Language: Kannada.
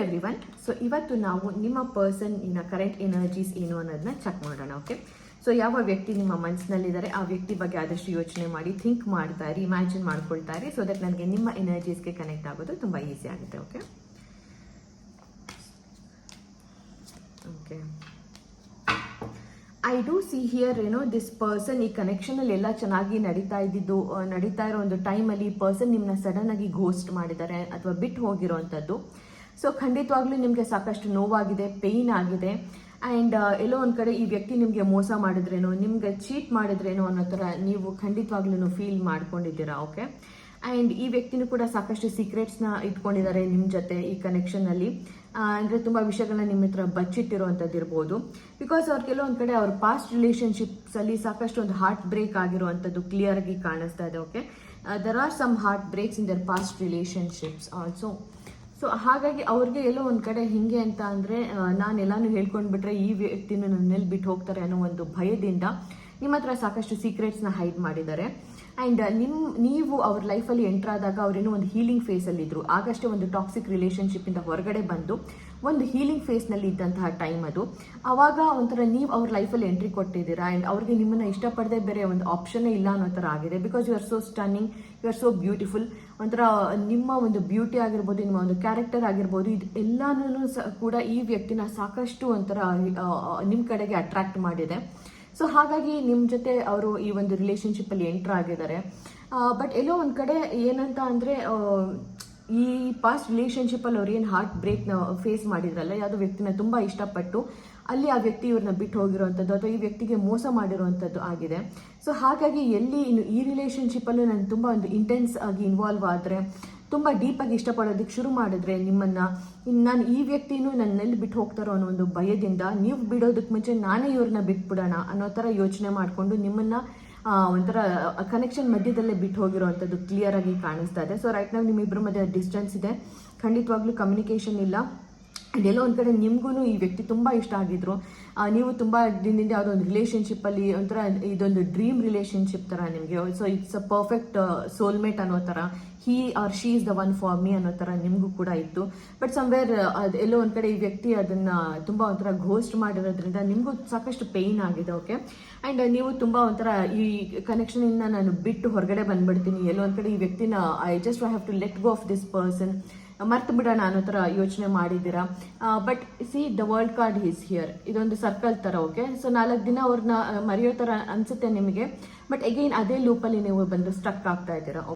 ಎವ್ರಿವನ್. ಸೊ ಇವತ್ತು ನಾವು ನಿಮ್ಮ ಪರ್ಸನ್ ಇನ್ನ ಕರೆಂಟ್ ಎನರ್ಜೀಸ್ ಏನು ಅನ್ನೋದನ್ನ ಚೆಕ್ ಮಾಡೋಣ. ಓಕೆ, ಸೊ ಯಾವ ವ್ಯಕ್ತಿ ನಿಮ್ಮ ಮನಸ್ಸಿನಲ್ಲಿದ್ದಾರೆ ಆ ವ್ಯಕ್ತಿ ಬಗ್ಗೆ ಆದಷ್ಟು ಯೋಚನೆ ಮಾಡಿ, ಥಿಂಕ್ ಮಾಡ್ತಾ ಇರಿ, ಇಮ್ಯಾಜಿನ್ ಮಾಡ್ಕೊಳ್ತಾ ಇರಿ. ಸೊ ದಟ್ ನನಗೆ ನಿಮ್ಮ ಎನರ್ಜೀಸ್ಗೆ ಕನೆಕ್ಟ್ ಆಗೋದು ತುಂಬ ಈಸಿ ಆಗುತ್ತೆ. Okay okay I do see here this person ಈ ಕನೆಕ್ಷನಲ್ಲಿ ಎಲ್ಲ ಚೆನ್ನಾಗಿ ನಡೀತಾ ಇರೋ ಒಂದು ಟೈಮಲ್ಲಿ ಪರ್ಸನ್ ನಿಮ್ಮನ್ನ ಸಡನ್ ಆಗಿ ಘೋಸ್ಟ್ ಮಾಡಿದ್ದಾರೆ ಅಥವಾ ಬಿಟ್ಟು ಹೋಗಿರೋವಂಥದ್ದು. ಸೊ ಖಂಡಿತವಾಗ್ಲೂ ನಿಮಗೆ ಸಾಕಷ್ಟು ನೋವಾಗಿದೆ, ಪೇಯ್ನ್ ಆಗಿದೆ. ಆ್ಯಂಡ್ ಎಲ್ಲೋ ಒಂದು ಕಡೆ ಈ ವ್ಯಕ್ತಿ ನಿಮಗೆ ಮೋಸ ಮಾಡಿದ್ರೇನೋ, ನಿಮ್ಗೆ ಚೀಟ್ ಮಾಡಿದ್ರೇನೋ ಅನ್ನೋ ಥರ ನೀವು ಖಂಡಿತವಾಗ್ಲೂ ಫೀಲ್ ಮಾಡ್ಕೊಂಡಿದ್ದೀರಾ. ಓಕೆ, ಆ್ಯಂಡ್ ಈ ವ್ಯಕ್ತಿನೂ ಕೂಡ ಸಾಕಷ್ಟು ಸೀಕ್ರೆಟ್ಸ್ನ ಇಟ್ಕೊಂಡಿದ್ದಾರೆ ನಿಮ್ಮ ಜೊತೆ ಈ ಕನೆಕ್ಷನಲ್ಲಿ. ಅಂದರೆ ತುಂಬ ವಿಷಯಗಳನ್ನ ನಿಮ್ಮ ಹತ್ರ ಬಚ್ಚಿಟ್ಟಿರುವಂಥದ್ದು ಇರ್ಬೋದು. ಬಿಕಾಸ್ ಅವ್ರು ಕೆಲವೊಂದು ಕಡೆ ಅವ್ರ ಪಾಸ್ಟ್ ರಿಲೇಷನ್ಶಿಪ್ಸಲ್ಲಿ ಸಾಕಷ್ಟು ಒಂದು ಹಾರ್ಟ್ ಬ್ರೇಕ್ ಆಗಿರುವಂಥದ್ದು ಕ್ಲಿಯರ್ ಆಗಿ ಕಾಣಿಸ್ತಾ ಇದೆ. Okay, there are some heart breaks in their past relationships also. So ಹಾಗಾಗಿ ಅವ್ರಿಗೆ ಎಲ್ಲೋ ಒಂದು ಕಡೆ ಹಿಂಗೆ ಅಂತ ಅಂದರೆ ನಾನು ಎಲ್ಲಾನು ಹೇಳ್ಕೊಂಡ್ಬಿಟ್ರೆ ಈ ವ್ಯಕ್ತಿನೂ ನನ್ನಲ್ಲಿ ಬಿಟ್ಟು ಹೋಗ್ತಾರೆ ಅನ್ನೋ ಒಂದು ಭಯದಿಂದ ನಿಮ್ಮ ಹತ್ರ ಸಾಕಷ್ಟು ಸೀಕ್ರೆಟ್ಸ್ನ ಹೈಡ್ ಮಾಡಿದ್ದಾರೆ. ಆ್ಯಂಡ್ ನೀವು ಅವ್ರ ಲೈಫಲ್ಲಿ ಎಂಟರ್ ಆದಾಗ ಅವರೇನೋ ಒಂದು ಹೀಲಿಂಗ್ ಫೇಸಲ್ಲಿ ಇದ್ರು. ಆಗಷ್ಟೇ ಒಂದು ಟಾಕ್ಸಿಕ್ ರಿಲೇಷನ್ಶಿಪ್ಪಿಂದ ಹೊರಗಡೆ ಬಂದು ಒಂದು ಹೀಲಿಂಗ್ ಫೇಸ್ನಲ್ಲಿ ಇದ್ದಂತಹ ಟೈಮ್ ಅದು. ಆವಾಗ ಒಂಥರ ನೀವು ಅವ್ರ ಲೈಫಲ್ಲಿ ಎಂಟ್ರಿ ಕೊಟ್ಟಿದ್ದೀರಾ. ಆ್ಯಂಡ್ ಅವ್ರಿಗೆ ನಿಮ್ಮನ್ನು ಇಷ್ಟಪಡದೆ ಬೇರೆ ಒಂದು ಆಪ್ಷನ್ನೇ ಇಲ್ಲ ಅನ್ನೋ ಥರ ಆಗಿದೆ. Because you are so stunning, you are so beautiful. ಒಂಥರ ನಿಮ್ಮ ಒಂದು ಬ್ಯೂಟಿ ಆಗಿರ್ಬೋದು, ನಿಮ್ಮ ಒಂದು ಕ್ಯಾರೆಕ್ಟರ್ ಆಗಿರ್ಬೋದು, ಇದು ಎಲ್ಲನೂ ಕೂಡ ಈ ವ್ಯಕ್ತಿನ ಸಾಕಷ್ಟು ಒಂಥರ ನಿಮ್ಮ ಕಡೆಗೆ ಅಟ್ರಾಕ್ಟ್ ಮಾಡಿದೆ. ಸೊ ಹಾಗಾಗಿ ನಿಮ್ಮ ಜೊತೆ ಅವರು ಈ ಒಂದು ರಿಲೇಷನ್ಶಿಪ್ಪಲ್ಲಿ ಎಂಟ್ರ್ ಆಗಿದ್ದಾರೆ. ಬಟ್ ಎಲ್ಲೋ ಒಂದು ಕಡೆ ಏನಂತ ಅಂದರೆ ಈ ಪಾಸ್ಟ್ ರಿಲೇಷನ್ಶಿಪ್ಪಲ್ಲಿ ಅವ್ರು ಏನು ಹಾರ್ಟ್ ಬ್ರೇಕ್ನ ಫೇಸ್ ಮಾಡಿದ್ರಲ್ಲ, ಯಾವುದೋ ವ್ಯಕ್ತಿನ ತುಂಬ ಇಷ್ಟಪಟ್ಟು ಅಲ್ಲಿ ಆ ವ್ಯಕ್ತಿ ಇವ್ರನ್ನ ಬಿಟ್ಟು ಹೋಗಿರೋವಂಥದ್ದು ಅಥವಾ ಈ ವ್ಯಕ್ತಿಗೆ ಮೋಸ ಮಾಡಿರುವಂಥದ್ದು ಆಗಿದೆ. ಸೊ ಹಾಗಾಗಿ ಎಲ್ಲಿ ಇನ್ನು ಈ ರಿಲೇಷನ್ಶಿಪ್ಪಲ್ಲೂ ನಾನು ತುಂಬ ಒಂದು ಇಂಟೆನ್ಸ್ ಆಗಿ ಇನ್ವಾಲ್ವ್ ಆದರೆ, ತುಂಬ ಡೀಪಾಗಿ ಇಷ್ಟಪಡೋದಕ್ಕೆ ಶುರು ಮಾಡಿದ್ರೆ ನಿಮ್ಮನ್ನು, ನಾನು ಈ ವ್ಯಕ್ತಿನೂ ನನ್ನೆಲ್ಲಿ ಬಿಟ್ಟು ಹೋಗ್ತಾರೋ ಅನ್ನೋ ಒಂದು ಭಯದಿಂದ ನೀವು ಬಿಡೋದಕ್ಕೆ ಮುಂಚೆ ನಾನೇ ಇವ್ರನ್ನ ಬಿಟ್ಬಿಡೋಣ ಅನ್ನೋ ಥರ ಯೋಚನೆ ಮಾಡಿಕೊಂಡು ನಿಮ್ಮನ್ನು ಒಂಥರ ಕನೆಕ್ಷನ್ ಮಧ್ಯದಲ್ಲೇ ಬಿಟ್ಟು ಹೋಗಿರೋವಂಥದ್ದು ಕ್ಲಿಯರ್ ಆಗಿ ಕಾಣಿಸ್ತಾ ಇದೆ. ಸೊ ರೈಟ್ ನಾವು ನಿಮ್ಮಿಬ್ಬರ ಮಧ್ಯೆ ಡಿಸ್ಟೆನ್ಸ್ ಇದೆ, ಖಂಡಿತವಾಗ್ಲೂ ಕಮ್ಯುನಿಕೇಷನ್ ಇಲ್ಲ. ಎಲ್ಲೋ ಒಂದು ಕಡೆ ನಿಮಗೂ ಈ ವ್ಯಕ್ತಿ ತುಂಬ ಇಷ್ಟ ಆಗಿದ್ರು. ನೀವು ತುಂಬ ದಿನದಿಂದ ಯಾವುದೋ ಒಂದು ರಿಲೇಷನ್ಶಿಪ್ಪಲ್ಲಿ ಒಂಥರ ಇದೊಂದು ಡ್ರೀಮ್ ರಿಲೇಷನ್ಶಿಪ್ ಥರ ನಿಮಗೆ. So it's a perfect soulmate ಅನ್ನೋ ಥರ, he or she is the one for me ಅನ್ನೋ ಥರ ನಿಮಗೂ ಕೂಡ ಇತ್ತು. ಬಟ್ ಸಮ್ವೇರ್ ಅದು ಎಲ್ಲೋ ಒಂದು ಕಡೆ ಈ ವ್ಯಕ್ತಿ ಅದನ್ನು ತುಂಬ ಒಂಥರ ಘೋಸ್ಟ್ ಮಾಡಿರೋದ್ರಿಂದ ನಿಮಗೂ ಸಾಕಷ್ಟು ಪೇಯ್ನ್ ಆಗಿದೆ. ಓಕೆ, ಆ್ಯಂಡ್ ನೀವು ತುಂಬ ಒಂಥರ ಈ ಕನೆಕ್ಷನಿಂದ ನಾನು ಬಿಟ್ಟು ಹೊರಗಡೆ ಬಂದ್ಬಿಡ್ತೀನಿ, ಎಲ್ಲೋ ಒಂದು ಕಡೆ ಈ ವ್ಯಕ್ತಿನ I just have to let go of this person, ಮರ್ತು ಬಿಡೋಣ ಅನ್ನೋ ಥರ ಯೋಚನೆ ಮಾಡಿದ್ದೀರಾ. But see the world card is here, ಇದೊಂದು ಸರ್ಕಲ್ ಥರ. ಓಕೆ, ಸೊ 4 ದಿನ ಅವ್ರನ್ನ ಮರೆಯೋ ಥರ ಅನಿಸುತ್ತೆ ನಿಮಗೆ. ಬಟ್ ಅಗೈನ್ ಅದೇ ಲೂಪಲ್ಲಿ ನೀವು ಬಂದು ಸ್ಟಕ್ ಆಗ್ತಾ ಇದ್ದೀರಾ.